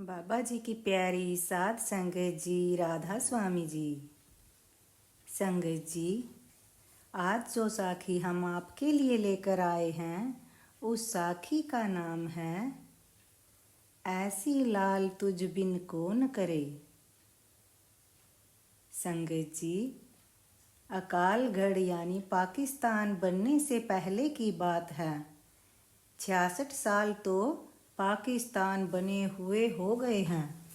बाबा जी की प्यारी साध संगत जी, राधा स्वामी जी। संगत जी, आज जो साखी हम आपके लिए लेकर आए हैं उस साखी का नाम है ऐसी लाल तुझ बिन कौन करे। संगत जी, अकालगढ़ यानी पाकिस्तान बनने से पहले की बात है। 66 साल तो पाकिस्तान बने हुए हो गए हैं।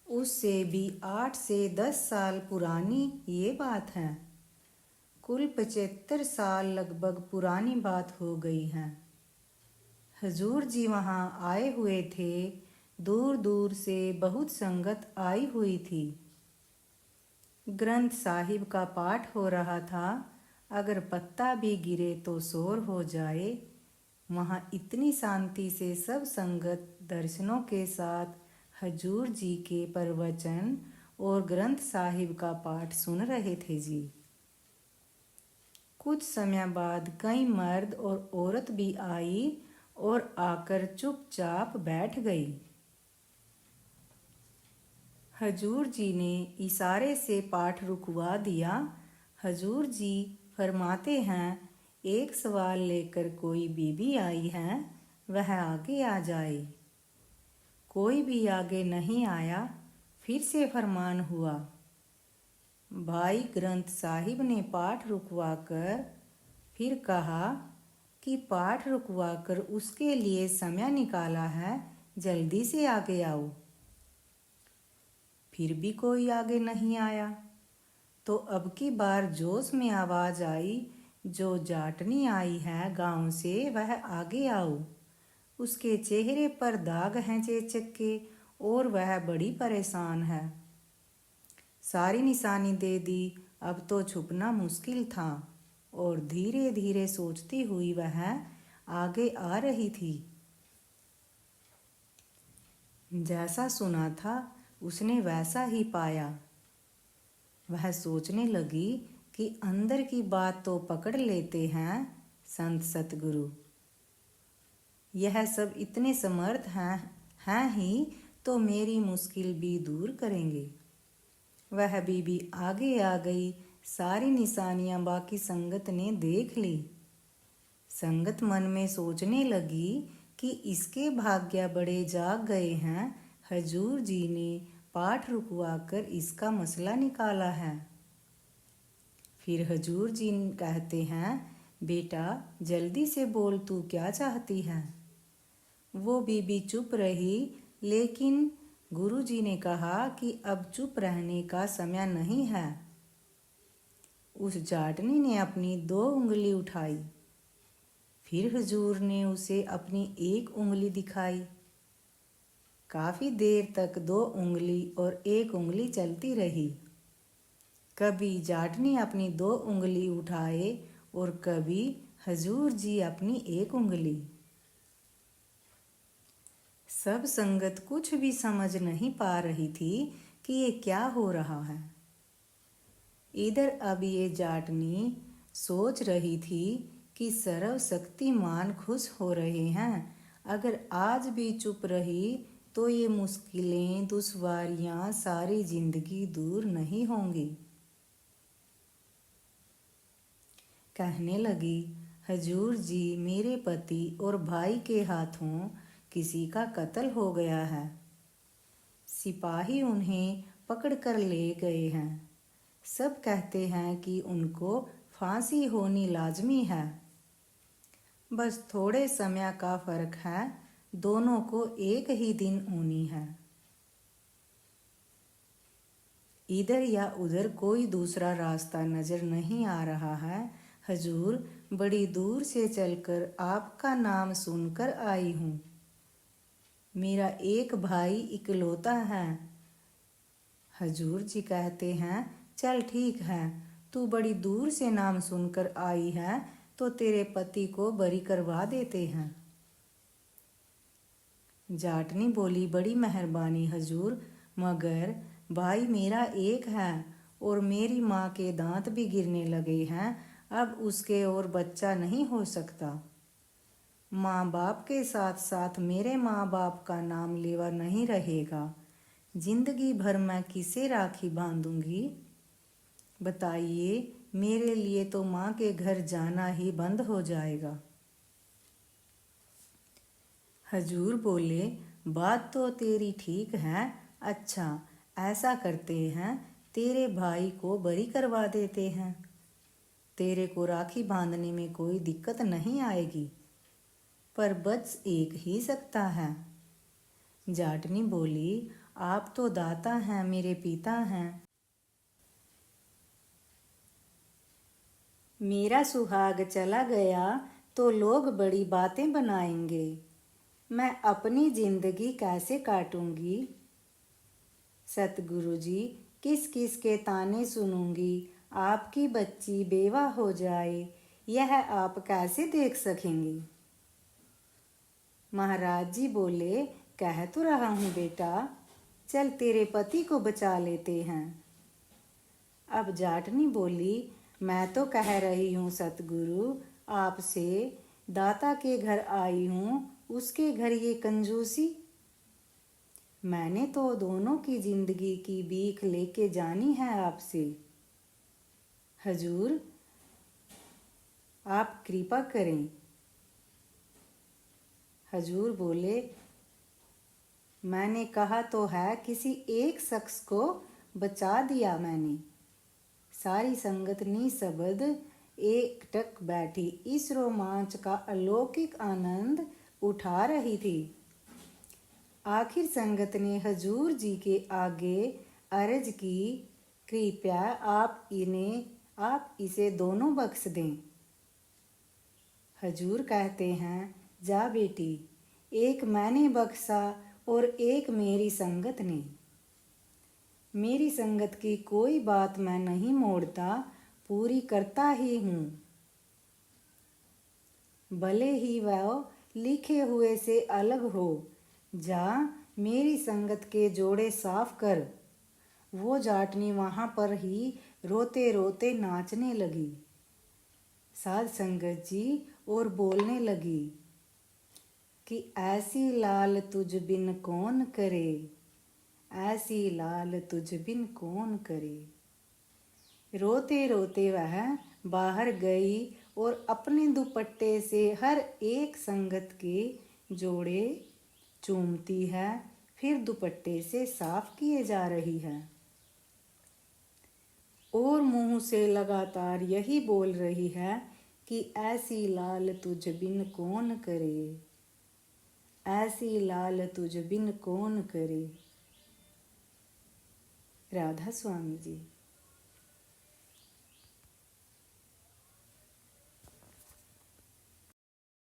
उससे भी 8 से 10 साल पुरानी ये बात है। कुल 75 साल लगभग पुरानी बात हो गई है। हजूर जी वहाँ आए हुए थे। दूर दूर से बहुत संगत आई हुई थी। ग्रंथ साहिब का पाठ हो रहा था। अगर पत्ता भी गिरे तो शोर हो जाए। वहाँ इतनी शांति से सब संगत दर्शनों के साथ हजूर जी के प्रवचन और ग्रंथ साहिब का पाठ सुन रहे थे जी। कुछ समय बाद कई मर्द और औरत भी आई और आकर चुपचाप बैठ गई। हजूर जी ने इशारे से पाठ रुकवा दिया। हजूर जी फरमाते हैं, एक सवाल लेकर कोई बीबी आई है, वह आगे आ जाए। कोई भी आगे नहीं आया। फिर से फरमान हुआ। भाई ग्रंथ साहिब ने पाठ रुकवाकर फिर कहा कि पाठ रुकवाकर उसके लिए समय निकाला है, जल्दी से आगे आओ। फिर भी कोई आगे नहीं आया। तो अब की बार जोश में आवाज़ आई, जो जाटनी आई है गांव से वह आगे आओ। उसके चेहरे पर दाग हैं चेचक के और वह बड़ी परेशान है। सारी निशानी दे दी, अब तो छुपना मुश्किल था। और धीरे धीरे सोचती हुई वह आगे आ रही थी। जैसा सुना था उसने वैसा ही पाया। वह सोचने लगी कि अंदर की बात तो पकड़ लेते हैं संत सतगुरु। यह सब इतने समर्थ हैं ही तो मेरी मुश्किल भी दूर करेंगे। वह बीबी आगे आ गई। सारी निशानियां बाकी संगत ने देख ली। संगत मन में सोचने लगी कि इसके भाग्य बड़े जाग गए हैं। हजूर जी ने पाठ रुकवाकर इसका मसला निकाला है। फिर हजूर जी कहते हैं, बेटा जल्दी से बोल, तू क्या चाहती है। वो बीबी चुप रही, लेकिन गुरु जी ने कहा कि अब चुप रहने का समय नहीं है। उस जाटनी ने अपनी 2 उंगली उठाई। फिर हजूर ने उसे अपनी 1 उंगली दिखाई। काफ़ी देर तक 2 उंगली और 1 उंगली चलती रही। कभी जाटनी अपनी 2 उंगली उठाए और कभी हजूर जी अपनी 1 उंगली। सब संगत कुछ भी समझ नहीं पा रही थी कि ये क्या हो रहा है। इधर अब ये जाटनी सोच रही थी कि सर्वशक्तिमान खुश हो रहे हैं। अगर आज भी चुप रही तो ये मुश्किलें दुश्वारियाँ सारी जिंदगी दूर नहीं होंगी। कहने लगी, हजूर जी मेरे पति और भाई के हाथों किसी का कत्ल हो गया है। सिपाही उन्हें पकड़ कर ले गए हैं। सब कहते हैं कि उनको फांसी होनी लाजमी है। बस थोड़े समय का फर्क है, दोनों को एक ही दिन होनी है। इधर या उधर कोई दूसरा रास्ता नजर नहीं आ रहा है। हजूर बड़ी दूर से चलकर आपका नाम सुनकर आई हूँ। मेरा एक भाई इकलौता है। हजूर जी कहते हैं, चल ठीक है, तू बड़ी दूर से नाम सुनकर आई है तो तेरे पति को बरी करवा देते हैं। जाटनी बोली, बड़ी मेहरबानी हजूर, मगर भाई मेरा एक है और मेरी माँ के दांत भी गिरने लगे हैं। अब उसके और बच्चा नहीं हो सकता। माँ बाप के साथ साथ मेरे माँ बाप का नाम लेवा नहीं रहेगा। जिंदगी भर मैं किसे राखी बांधूंगी? बताइए, मेरे लिए तो माँ के घर जाना ही बंद हो जाएगा। हजूर बोले, बात तो तेरी ठीक है। अच्छा, ऐसा करते हैं, तेरे भाई को बरी करवा देते हैं। तेरे को राखी बांधने में कोई दिक्कत नहीं आएगी, पर बच एक ही सकता है। जाटनी बोली, आप तो दाता हैं, मेरे पिता हैं। मेरा सुहाग चला गया तो लोग बड़ी बातें बनाएंगे। मैं अपनी जिंदगी कैसे काटूंगी? सतगुरु जी, किस किस के ताने सुनूंगी? आपकी बच्ची बेवा हो जाए, यह आप कैसे देख सकेंगी? महाराज जी बोले, कह तो रहा हूँ बेटा, चल तेरे पति को बचा लेते हैं। अब जाटनी बोली, मैं तो कह रही हूँ सतगुरु आपसे, दाता के घर आई हूँ, उसके घर ये कंजूसी। मैंने तो दोनों की जिंदगी की भीख लेके जानी है आपसे। हजूर, आप कृपा करें। हजूर बोले, मैंने कहा तो है, किसी एक शख्स को बचा दिया मैंने। सारी संगत निशब्द एकटक बैठी इस रोमांच का अलौकिक आनंद उठा रही थी। आखिर संगत ने हजूर जी के आगे अर्ज की, कृपया आप इसे दोनों बख्श दें। हजूर कहते हैं, जा बेटी, एक मैंने बख्शा और एक मेरी संगत ने। मेरी संगत की कोई बात मैं नहीं मोड़ता, पूरी करता ही हूँ। भले ही वह लिखे हुए से अलग हो। जा, मेरी संगत के जोड़े साफ कर। वो जाटनी वहाँ पर ही रोते रोते नाचने लगी। साध संगत जी और बोलने लगी कि ऐसी लाल तुझ बिन कौन करे, ऐसी लाल तुझ बिन कौन करे। रोते रोते वह बाहर गई और अपने दुपट्टे से हर एक संगत के जोड़े चूमती है, फिर दुपट्टे से साफ किए जा रही है और मुंह से लगातार यही बोल रही है कि ऐसी लाल तुझ बिन कौन करे, ऐसी लाल तुझ बिन कौन करे। राधा स्वामी जी।